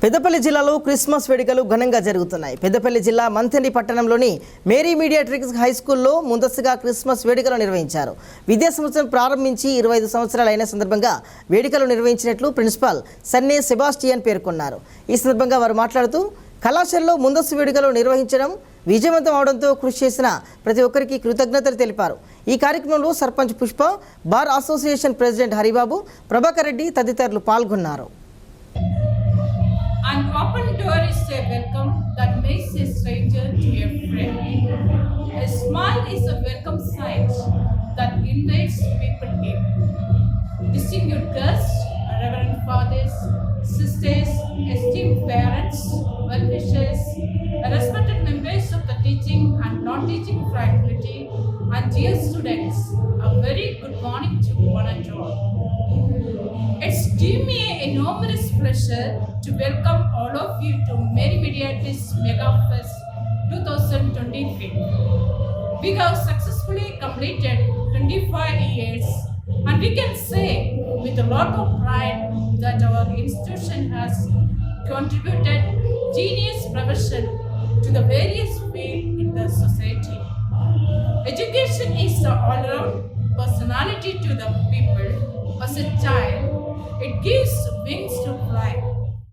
పెద్దపల్లి జిల్లాలో క్రిస్మస్ వేడుకలు ఘనంగా జరుగుతున్నాయి. పెద్దపల్లి జిల్లా మంథని పట్టణంలోని మేరీ మీడియాట్రిక్స్ హై స్కూల్లో ముందస్తుగా క్రిస్మస్ వేడుకలు నిర్వహించారు. విద్యా సంవత్సరం ప్రారంభించి 25 సంవత్సరాలు అయిన సందర్భంగా వేడుకలు నిర్వహించినట్లు ప్రిన్సిపాల్ సన్నే సెబాస్టియన్ పేర్కొన్నారు. ఈ సందర్భంగా వారు మాట్లాడుతూ కళాశాలలో ముందస్తు వేడుకలు నిర్వహించడం విజయవంతం అవడంతో కృషి చేసిన ప్రతి ఒక్కరికి కృతజ్ఞతలు తెలిపారు. ఈ కార్యక్రమంలో sarpanch Pushpa, bar association president Haribabu, Prabhakar Reddy తదితరులు పాల్గొన్నారు. An open door is a welcome that makes a stranger to a friend. A smile is a welcome sight that invites people in. Distinguished guests, reverend fathers, sisters, esteemed parents, well-wishers, respected members of the teaching and non-teaching faculty, and dear students, a very good morning to one and all. It's given me an enormous pleasure to welcome all of you to Mary Mediatrix Mega Fest 2023. We have successfully completed 25 years, and we can say with a lot of pride that our institution has contributed genius profession to the various fields in the society. Education is the all-round personality to the people. As a child, it gives wings to fly.